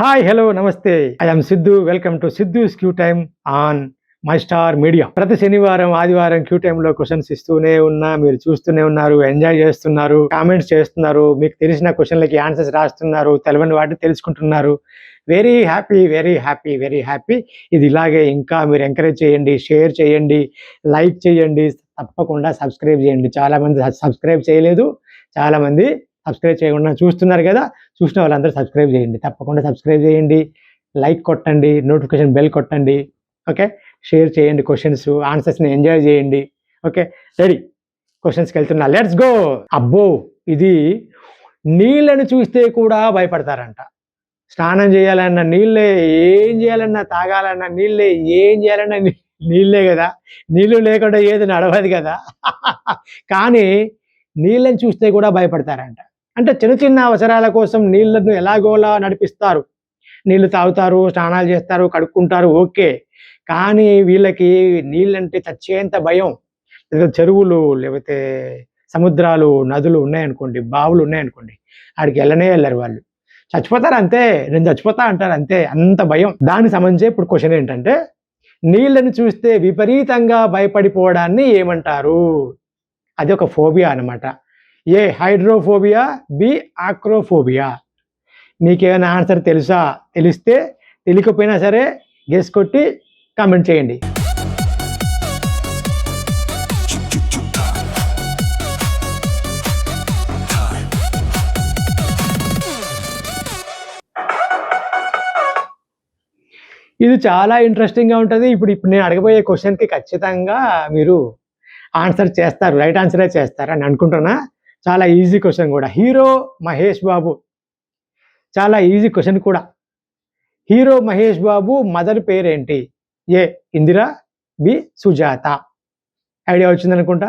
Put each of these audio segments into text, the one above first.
Hi hello నమస్తే. I am Siddhu. Welcome to Siddhu's Q time on my star media. ప్రతి శనివారం ఆదివారం క్యూ టైమ్ లో క్వశ్చన్స్ ఇస్తూనే ఉన్నా, మీరు చూస్తూనే ఉన్నారు, ఎంజాయ్ చేస్తున్నారు, కామెంట్స్ చేస్తున్నారు, మీకు తెలిసిన క్వశ్చన్లకి ఆన్సర్స్ రాస్తున్నారు, తెలియని వాటిని తెలుసుకుంటున్నారు. Very happy, very happy, very happy. ఇది ఇలాగే ఇంకా మీరు ఎంకరేజ్ చేయండి, షేర్ చేయండి, లైక్ చేయండి, తప్పకుండా సబ్స్క్రైబ్ చేయండి. చాలా మంది సబ్స్క్రైబ్ చేయలేదు, చాలా మంది సబ్స్క్రైబ్ చేయకుండా చూస్తున్నారు కదా. చూసిన వాళ్ళందరూ సబ్స్క్రైబ్ చేయండి, తప్పకుండా సబ్స్క్రైబ్ చేయండి, లైక్ కొట్టండి, నోటిఫికేషన్ బెల్ కొట్టండి. ఓకే, షేర్ చేయండి, క్వశ్చన్స్ ఆన్సర్స్ని ఎంజాయ్ చేయండి. ఓకే, రెడీ, క్వశ్చన్స్కి వెళ్తున్నా, లెట్స్ గో. అబ్బో, ఇది నీళ్ళని చూస్తే కూడా భయపడతారంట. స్నానం చేయాలన్నా నీళ్ళే, ఏం చేయాలన్నా, తాగాలన్నా నీళ్ళే, ఏం చేయాలన్నా నీళ్ళే కదా. నీళ్ళు లేకుండా ఏది నడవదు కదా. కానీ నీళ్ళని చూస్తే కూడా భయపడతారంట. అంటే చిన్న చిన్న అవసరాల కోసం నీళ్లను ఎలాగోలా నడిపిస్తారు. నీళ్లు తాగుతారు, స్నానాలు చేస్తారు, కడుక్కుంటారు, ఓకే. కానీ వీళ్ళకి నీళ్ళంటే చచ్చేంత భయం. చెరువులు లేకపోతే సముద్రాలు, నదులు ఉన్నాయనుకోండి, బావులు ఉన్నాయనుకోండి, ఆడికి వెళ్ళరు వాళ్ళు. చచ్చిపోతారు అంతే, నేను చచ్చిపోతా అంటారు అంతే, అంత భయం. దానికి సంబంధించి ఇప్పుడు క్వశ్చన్ ఏంటంటే, నీళ్ళని చూస్తే విపరీతంగా భయపడిపోవడాన్ని ఏమంటారు? అది ఒక ఫోబియా అనమాట. ఏ హైడ్రోఫోబియా, బి ఆక్రోఫోబియా. మీకేమైనా ఆన్సర్ తెలుసా? తెలిస్తే, తెలియకపోయినా సరే గెస్ కొట్టి కామెంట్ చేయండి. ఇది చాలా ఇంట్రెస్టింగ్గా ఉంటుంది. ఇప్పుడు నేను అడగబోయే క్వశ్చన్కి ఖచ్చితంగా మీరు ఆన్సర్ చేస్తారు, రైట్ ఆన్సరే చేస్తారు అని అనుకుంటున్నా. చాలా ఈజీ క్వశ్చన్ కూడా. హీరో మహేష్ బాబు, చాలా ఈజీ క్వశ్చన్ కూడా. హీరో మహేష్ బాబు మదర్ పేరేంటి? ఏ ఇందిరా, బి సుజాత. ఐడియా వచ్చింది అనుకుంటా.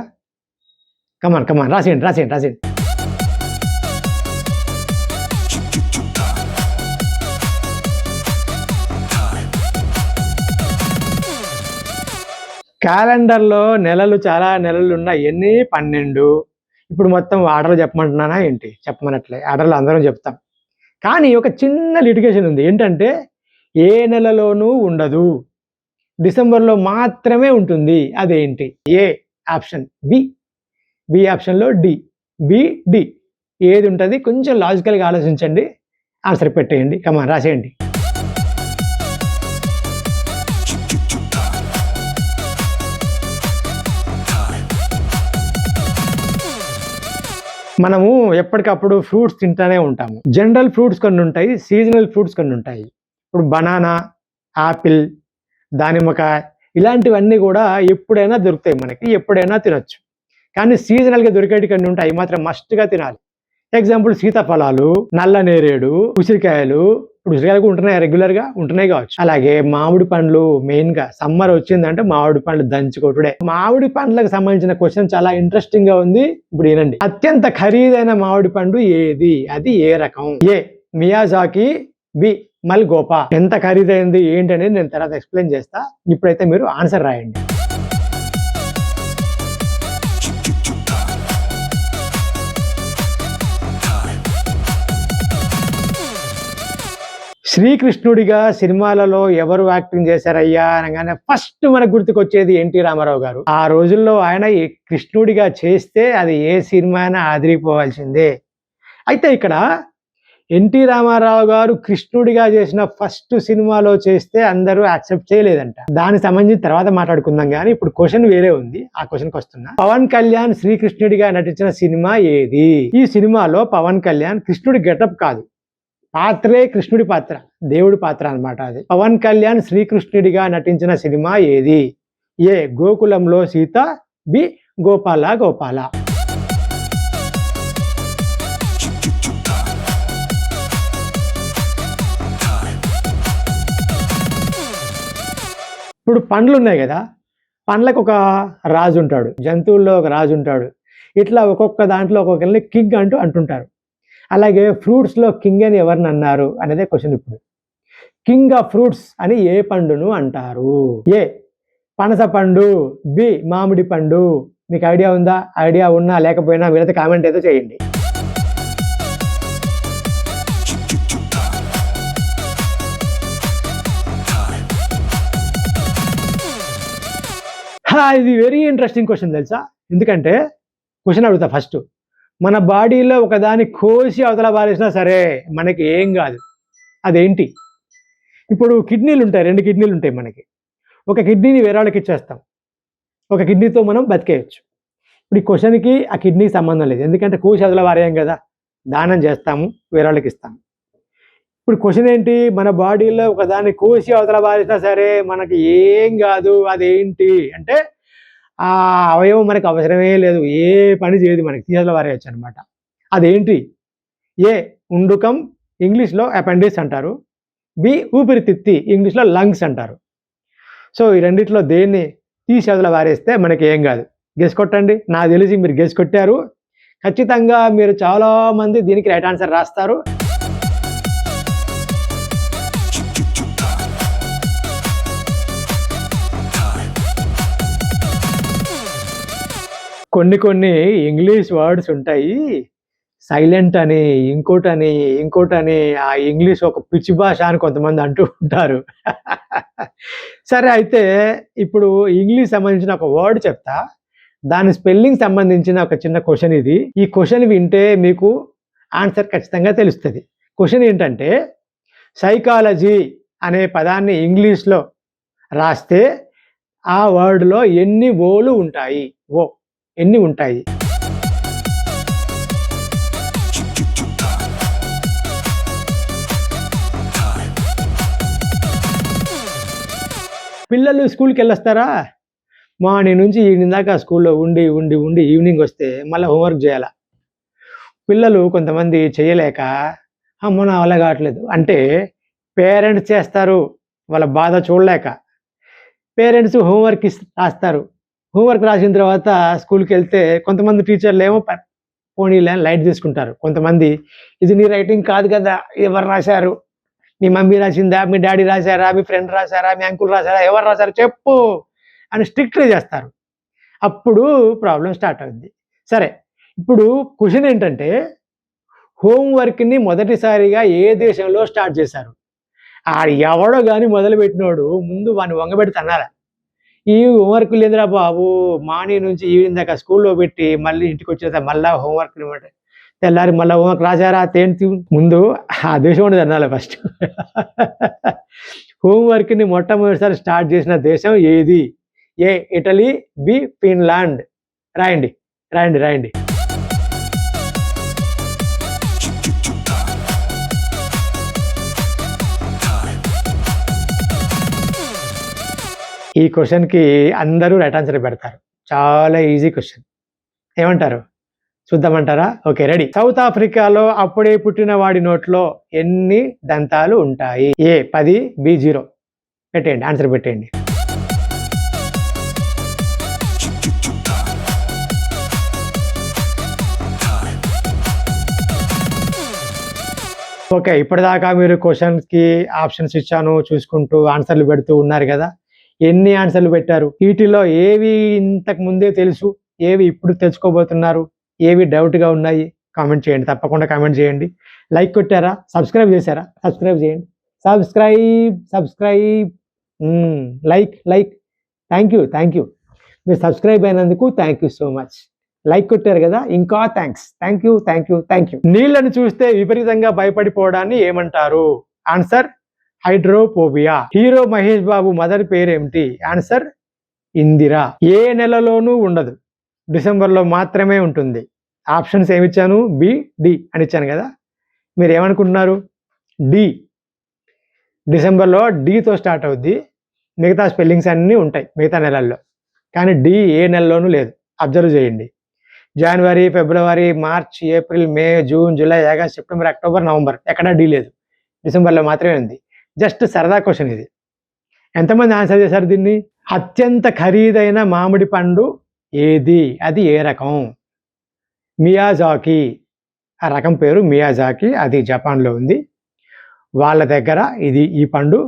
కమాన్ కమాన్, రాసేయండి రాసేయండి రాసేయండి. క్యాలెండర్లో నెలలు, చాలా నెలలు ఉన్నాయి. ఎన్ని? 12. ఇప్పుడు మొత్తం ఆర్డర్లు చెప్పమంటున్నానా ఏంటి? చెప్పమనట్లే, ఆర్డర్లు అందరం చెప్తాం. కానీ ఒక చిన్న లిటిగేషన్ ఉంది. ఏంటంటే ఏ నెలలోనూ ఉండదు, డిసెంబర్లో మాత్రమే ఉంటుంది. అదేంటి? ఏ ఆప్షన్ బి, బి ఆప్షన్లో డి, బి డి. ఏది ఉంటుంది? కొంచెం లాజికల్గా ఆలోచించండి, ఆన్సర్ పెట్టేయండి. కమాన్, రాసేయండి. మనము ఎప్పటికప్పుడు ఫ్రూట్స్ తింటానే ఉంటాము. జనరల్ ఫ్రూట్స్ కొన్ని ఉంటాయి, సీజనల్ ఫ్రూట్స్ కొన్ని ఉంటాయి. ఇప్పుడు బనానా, ఆపిల్, దానిమ్మకాయ, ఇలాంటివన్నీ కూడా ఎప్పుడైనా దొరుకుతాయి మనకి, ఎప్పుడైనా తినొచ్చు. కానీ సీజనల్గా దొరికేటి కొన్ని ఉంటాయి, మాత్రం మస్ట్గా తినాలి. ఎగ్జాంపుల్ సీతాఫలాలు, నల్ల నేరేడు, ఉసిరికాయలు. ఇప్పుడు ఉసిరికాయలు ఉంటున్నాయి, రెగ్యులర్గా ఉంటున్నాయి కావచ్చు. అలాగే మామిడి పండ్లు, మెయిన్గా సమ్మర్ వచ్చిందంటే మామిడి పండ్లు దంచుకోవడే. మామిడి పండ్లకు సంబంధించిన క్వశ్చన్ చాలా ఇంట్రెస్టింగ్ గా ఉంది, ఇప్పుడు వినండి. అత్యంత ఖరీదైన మామిడి పండు ఏది? అది ఏ రకం? ఏ మియాజాకి, బి మల్గోపా. ఎంత ఖరీదైంది ఏంటి అనేది నేను తర్వాత ఎక్స్ప్లెయిన్ చేస్తా. ఇప్పుడైతే మీరు ఆన్సర్ రాయండి. శ్రీకృష్ణుడిగా సినిమాలలో ఎవరు యాక్టింగ్ చేశారయ్యా అనగానే ఫస్ట్ మనకు గుర్తుకొచ్చేది ఎన్టీ రామారావు గారు. ఆ రోజుల్లో ఆయన కృష్ణుడిగా చేస్తే అది ఏ సినిమా అయినా ఆదిరిపోవాల్సిందే. అయితే ఇక్కడ ఎన్టీ రామారావు గారు కృష్ణుడిగా చేసిన ఫస్ట్ సినిమాలో చేస్తే అందరూ యాక్సెప్ట్ చేయలేదంట. దానికి సంబంధించి తర్వాత మాట్లాడుకుందాం, కానీ ఇప్పుడు క్వశ్చన్ వేరే ఉంది, ఆ క్వశ్చన్కి వస్తున్నా. పవన్ కళ్యాణ్ శ్రీకృష్ణుడిగా నటించిన సినిమా ఏది? ఈ సినిమాలో పవన్ కళ్యాణ్ కృష్ణుడి గెటప్ కాదు, పాత్రే కృష్ణుడి పాత్ర, దేవుడి పాత్ర అనమాట అది. పవన్ కళ్యాణ్ శ్రీకృష్ణుడిగా నటించిన సినిమా ఏది? ఏ గోకులంలో సీత, బి గోపాల గోపాల. ఇప్పుడు పండ్లు ఉన్నాయి కదా, పండ్లకు ఒక రాజు ఉంటాడు, జంతువుల్లో ఒక రాజు ఉంటాడు. ఇట్లా ఒక్కొక్క దాంట్లో ఒక్కొక్కరిని కింగ్ అంటుంటారు. అలాగే ఫ్రూట్స్లో కింగ్ అని ఎవరిని అన్నారు అనేదే క్వశ్చన్. ఇప్పుడు కింగ్ ఆఫ్ ఫ్రూట్స్ అని ఏ పండును అంటారు? ఏ పనస పండు, బి మామిడి పండు. మీకు ఐడియా ఉందా? ఐడియా ఉన్నా లేకపోయినా వీళ్ళతో కామెంట్ అయితే చేయండి. ఇది వెరీ ఇంట్రెస్టింగ్ క్వశ్చన్ తెలుసా? ఎందుకంటే క్వశ్చన్ అడుగుతా ఫస్ట్. మన బాడీలో ఒకదాన్ని కోసి అవతల పారేసినా సరే మనకి ఏం కాదు. అదేంటి? ఇప్పుడు కిడ్నీలు ఉంటాయి, 2 కిడ్నీలు ఉంటాయి మనకి. ఒక కిడ్నీని వేరే వాళ్ళకి ఇచ్చేస్తాం, ఒక కిడ్నీతో మనం బతికేయచ్చు. ఇప్పుడు ఈ క్వశ్చన్కి ఆ కిడ్నీకి సంబంధం లేదు, ఎందుకంటే కోసి అవతల పారేయం కదా, దానం చేస్తాము, వేరే వాళ్ళకి ఇస్తాము. ఇప్పుడు క్వశ్చన్ ఏంటి? మన బాడీలో ఒకదాన్ని కోసి అవతల పారేసినా సరే మనకి ఏం కాదు, అదేంటి అంటే ఆ అవయవం మనకు అవసరమే లేదు, ఏ పని చేయదు, మనకి తీయలో వారేయచ్చు అనమాట. అదేంటి? ఏ ఉండుకం, ఇంగ్లీష్లో అపెండిక్స్ అంటారు. బి ఊపిరితిత్తి, ఇంగ్లీష్లో లంగ్స్ అంటారు. సో ఈ రెండిట్లో దేన్ని తీసి అవతల వారేస్తే మనకి ఏం కాదు? గెస్ కొట్టండి. నాకు తెలిసి మీరు గెస్ కొట్టారు. ఖచ్చితంగా మీరు చాలామంది దీనికి రైట్ ఆన్సర్ రాస్తారు. కొన్ని ఇంగ్లీష్ వర్డ్స్ ఉంటాయి, సైలెంట్ అని, ఇంకోటని ఆ ఇంగ్లీష్ ఒక పిచ్చి భాష అని కొంతమంది అంటూ ఉంటారు. సరే, అయితే ఇప్పుడు ఇంగ్లీష్ సంబంధించిన ఒక వర్డ్ చెప్తా, దాని స్పెల్లింగ్ సంబంధించిన ఒక చిన్న క్వశ్చన్ ఇది. ఈ క్వశ్చన్ వింటే మీకు ఆన్సర్ ఖచ్చితంగా తెలుస్తుంది. క్వశ్చన్ ఏంటంటే, సైకాలజీ అనే పదాన్ని ఇంగ్లీష్లో రాస్తే ఆ వర్డ్లో ఎన్ని ఓలు ఉంటాయి? ఎన్ని ఉంటాయి? పిల్లలు స్కూల్కి వెళ్ళొస్తారా? మార్నింగ్ నుంచి ఈవినింగ్ దాకా స్కూల్లో ఉండి ఈవినింగ్ వస్తే మళ్ళీ హోంవర్క్ చేయాలా? పిల్లలు కొంతమంది చేయలేక అమ్మో నా వల్ల కావట్లేదు అంటే పేరెంట్స్ చేస్తారు, వాళ్ళ బాధ చూడలేక. పేరెంట్స్ హోంవర్క్ రాస్తారు. హోంవర్క్ రాసిన తర్వాత స్కూల్కి వెళ్తే కొంతమంది టీచర్లు ఏమో పోనీలే లైట్ తీసుకుంటారు. కొంతమంది ఇది నీ రైటింగ్ కాదు కదా, ఎవరు రాశారు? మీ మమ్మీ రాసిందా, మీ డాడీ రాశారా, మీ ఫ్రెండ్ రాశారా, మీ అంకుల్ రాశారా, ఎవరు రాశారు చెప్పు అని స్ట్రిక్ట్గా చేస్తారు. అప్పుడు ప్రాబ్లం స్టార్ట్ అవుద్ది. సరే, ఇప్పుడు క్వశ్చన్ ఏంటంటే, హోంవర్క్ని మొదటిసారిగా ఏ దేశంలో స్టార్ట్ చేశారు? ఎవడో కానీ మొదలుపెట్టినోడు ముందు వాడిని వంగబెడితే అన్నారా? ఈ హోంవర్క్ లేదురా బాబు, మార్నింగ్ నుంచి ఈవినింగ్ దాకా స్కూల్లో పెట్టి మళ్ళీ ఇంటికి వచ్చేసా మళ్ళీ హోంవర్క్ అనమాట. తెల్లారి మళ్ళీ హోంవర్క్ రాశారా తేంటి? ముందు ఆ దేశం ఉండదు అనాలి ఫస్ట్. హోంవర్క్ని మొట్టమొదటిసారి స్టార్ట్ చేసిన దేశం ఏది? ఏ ఇటలీ, బి ఫిన్లాండ్. రాయండి. ఈ క్వశ్చన్కి అందరూ రైట్ ఆన్సర్ పెడతారు. చాలా ఈజీ క్వశ్చన్. ఏమంటారు? చూద్దామంటారా? Okay, ready. సౌత్ ఆఫ్రికాలో అప్పుడే పుట్టిన వాడి నోట్లో ఎన్ని దంతాలు ఉంటాయి? ఏ 10, బి 0. పెట్టేయండి, ఆన్సర్ పెట్టేయండి. ఓకే, ఇప్పటిదాకా మీరు క్వశ్చన్స్కి ఆప్షన్స్ ఇచ్చాను చూసుకుంటూ ఆన్సర్లు పెడుతూ ఉన్నారు కదా. ఎన్ని ఆన్సర్లు పెట్టారు? వీటిలో ఏవి ఇంతకు ముందే తెలుసు, ఏవి ఇప్పుడు తెలుసుకోబోతున్నారు, ఏవి డౌట్గా ఉన్నాయి? కామెంట్ చేయండి, తప్పకుండా కామెంట్ చేయండి. లైక్ కొట్టారా? సబ్స్క్రైబ్ చేశారా? సబ్స్క్రైబ్ చేయండి. Subscribe like. Thank you. మీరు సబ్స్క్రైబ్ అయినందుకు thank you so much. Like కొట్టారు కదా, ఇంకా థ్యాంక్స్. Thank you. నీళ్ళని చూస్తే విపరీతంగా భయపడిపోవడాన్ని ఏమంటారు? Answer hydrophobia. Hero Mahesh Babu mother పేరేమిటి? ఆన్సర్ ఇందిరా. ఏ నెలలోనూ ఉండదు, డిసెంబర్లో మాత్రమే ఉంటుంది. ఆప్షన్స్ ఏమిచ్చాను? బి, డి అని ఇచ్చాను కదా. మీరు ఏమనుకుంటున్నారు? డి. డిసెంబర్లో డితో స్టార్ట్ అవుద్ది, మిగతా స్పెల్లింగ్స్ అన్నీ ఉంటాయి మిగతా నెలల్లో, కానీ డి ఏ నెలలోనూ లేదు. అబ్జర్వ్ చేయండి. జనవరి, ఫిబ్రవరి, March, April, May, June, July, August, September, October, November ఎక్కడా డి లేదు. డిసెంబర్లో మాత్రమే ఉంది. జస్ట్ సరదా క్వశ్చన్ ఇది. ఎంతమంది ఆన్సర్ చేశారు దీన్ని? అత్యంత ఖరీదైన మామిడి పండు ఏది? అది ఏ రకం? మియాజాకి. ఆ రకం పేరు మియాజాకి, అది జపాన్లో ఉంది. వాళ్ళ దగ్గర ఈ పండు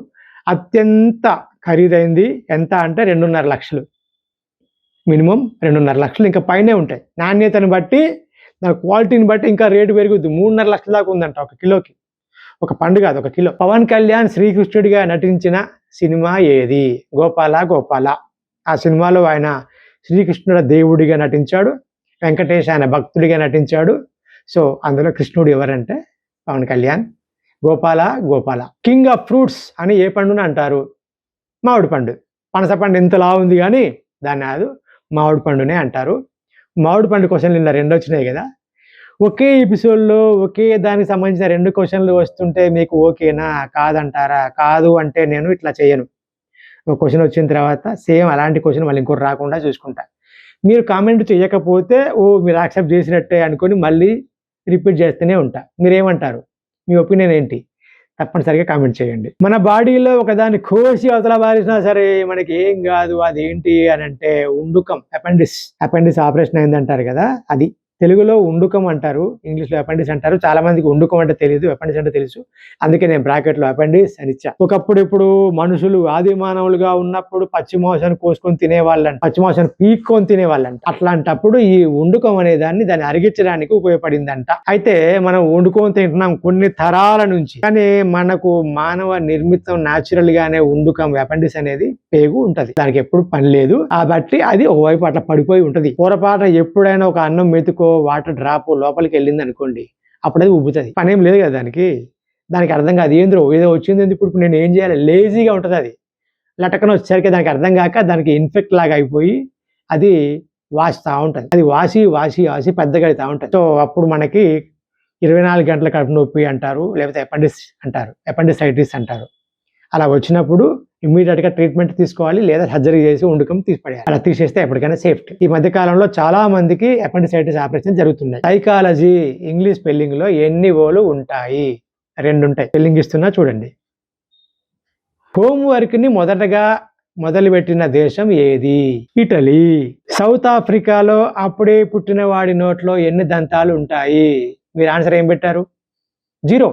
అత్యంత ఖరీదైంది. ఎంత అంటే 2.5 లక్షలు. మినిమం 2.5 లక్షలు, ఇంకా పైనే ఉంటాయి. నాణ్యతను బట్టి, క్వాలిటీని బట్టి ఇంకా రేటు పెరుగుద్ది. 3.5 లక్షల దాకా ఉందంట ఒక కిలోకి. ఒక పండు కాదు, ఒక కిలో. పవన్ కళ్యాణ్ శ్రీకృష్ణుడిగా నటించిన సినిమా ఏది? గోపాల. ఆ సినిమాలో ఆయన శ్రీకృష్ణుడు దేవుడిగా నటించాడు, వెంకటేష్ ఆయన భక్తుడిగా నటించాడు. సో అందులో కృష్ణుడు ఎవరంటే Pawan Kalyan. Gopala king of fruits అని ఏ పండుని అంటారు? మామిడి పండు. పనస పండు ఇంతలా ఉంది కానీ దాన్ని కాదు, మామిడి పండునే అంటారు. మామిడి పండు క్వశ్చన్లు ఇలా 2 వచ్చినాయి కదా. ఒకే ఎపిసోడ్లో ఒకే దానికి సంబంధించిన 2 క్వశ్చన్లు వస్తుంటే మీకు ఓకేనా, కాదంటారా? కాదు అంటే నేను ఇట్లా చేయను. ఒక క్వశ్చన్ వచ్చిన తర్వాత సేమ్ అలాంటి క్వశ్చన్ మళ్ళీ ఇంకోటి రాకుండా చూసుకుంటా. మీరు కామెంట్ చేయకపోతే మీరు యాక్సెప్ట్ చేసినట్టే అనుకొని మళ్ళీ రిపీట్ చేస్తూనే ఉంటా. మీరేమంటారు? మీ ఒపీనియన్ ఏంటి? తప్పనిసరిగా కామెంట్ చేయండి. మన బాడీలో ఒకదాన్ని కోసి అవతల బారేసినా సరే మనకి ఏం కాదు. అదేంటి అని అంటే ఉండుకం, అపెండిస్ ఆపరేషన్ అయిందంటారు కదా, అది తెలుగులో ఉండుకం అంటారు, ఇంగ్లీష్లో అపెండిస్ అంటారు. చాలా మందికి ఉండుకం అంటే తెలియదు, అపెండిస్ అంటే తెలుసు. అందుకే నేను బ్రాకెట్లో అపెండిస్ అని ఇచ్చా. ఒకప్పుడు ఇప్పుడు మనుషులు ఆది మానవులుగా ఉన్నప్పుడు పచ్చి మాంసాన్ని కోసుకొని తినేవాళ్ళంట, పచ్చి మాంసాన్ని పీక్కొని తినేవాళ్ళంట. అట్లాంటప్పుడు ఈ ఉండుకం అనే దాన్ని అరిగించడానికి ఉపయోగపడిందంట. అయితే మనం వండుకొని తింటున్నాం కొన్ని తరాల నుంచి, కానీ మనకు మానవ నిర్మితం న్యాచురల్ గానే ఉండుకం అపెండిస్ అనేది పేగు ఉంటది. దానికి ఎప్పుడు పని లేదు కాబట్టి అది ఓవైపు అట్లా పడిపోయి ఉంటది. పొరపాటున ఎప్పుడైనా ఒక అన్నం మెతుకో వాటర్ డ్రాప్ లోపలికి వెళ్ళింది అనుకోండి, అప్పుడు అది ఉబ్బుతుంది. పనేం లేదు కదా దానికి అర్థం కాదు. ఏదో వచ్చింది ఇప్పుడు నేను ఏం చేయాలి, లేజీగా ఉంటుంది. అది లటకన వచ్చేసరికి దానికి అర్థం కాక దానికి ఇన్ఫెక్ట్ లాగా అయిపోయి అది వాసితా ఉంటుంది. అది వాసి పెద్దగా అవుతా ఉంటుంది. సో అప్పుడు మనకి 24 గంటల కడుపు నొప్పి అంటారు, లేకపోతే అపెండిసైటిస్ అంటారు. అలా వచ్చినప్పుడు ఇమ్మీడియట్ గా ట్రీట్మెంట్ తీసుకోవాలి, లేదా సర్జరీ చేసి ఉండుకం తీసిపడేయాలి. అలా తీసేస్తే ఎప్పటికైనా సేఫ్టీ. ఈ మధ్య కాలంలో చాలా మందికి అపెండిసైటిస్ ఆపరేషన్ జరుగుతున్నాయి. సైకాలజీ ఇంగ్లీష్ స్పెల్లింగ్ లో ఎన్ని ఓలు ఉంటాయి? 2 ఉంటాయి. స్పెల్లింగ్ ఇస్తున్నా చూడండి. హోంవర్క్ ని మొదటగా మొదలుపెట్టిన దేశం ఏది? ఇటలీ. సౌత్ ఆఫ్రికాలో అప్పుడే పుట్టిన వాడి నోట్లో ఎన్ని దంతాలు ఉంటాయి? మీరు ఆన్సర్ ఏం పెట్టారు? 0.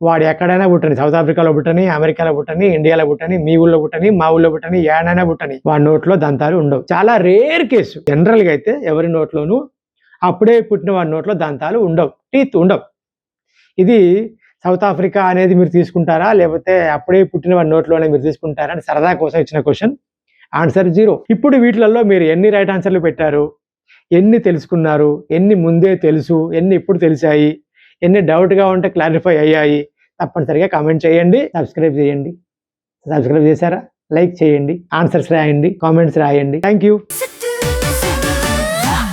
వాడు ఎక్కడైనా పుట్టని, సౌత్ ఆఫ్రికాలో పుట్టని, అమెరికాలో పుట్టని, ఇండియాలో పుట్టని, మీ ఊళ్ళో పుట్టని, మా ఊళ్ళో పుట్టని, ఏడైనా పుట్టని, వాడి నోట్లో దంతాలు ఉండవు. చాలా రేర్ కేసు. జనరల్ గా అయితే ఎవరి నోట్లోనూ అప్పుడే పుట్టిన వాడి నోట్లో దంతాలు ఉండవు, టీత్ ఉండవు. ఇది సౌత్ ఆఫ్రికా అనేది మీరు తీసుకుంటారా, లేకపోతే అప్పుడే పుట్టిన వాడి నోట్లోనే మీరు తీసుకుంటారా అని సరదా కోసం ఇచ్చిన క్వశ్చన్. ఆన్సర్ 0. ఇప్పుడు వీటిలలో మీరు ఎన్ని రైట్ ఆన్సర్లు పెట్టారు, ఎన్ని తెలుసుకున్నారు, ఎన్ని ముందే తెలుసు, ఎన్ని ఇప్పుడు తెలిసాయి, ఎన్ని డౌట్గా ఉంటే క్లారిఫై అయ్యాయి? తప్పనిసరిగా కామెంట్ చేయండి, సబ్స్క్రైబ్ చేయండి. సబ్స్క్రైబ్ చేశారా? లైక్ చేయండి, ఆన్సర్స్ రాయండి, కామెంట్స్ రాయండి. Thank you.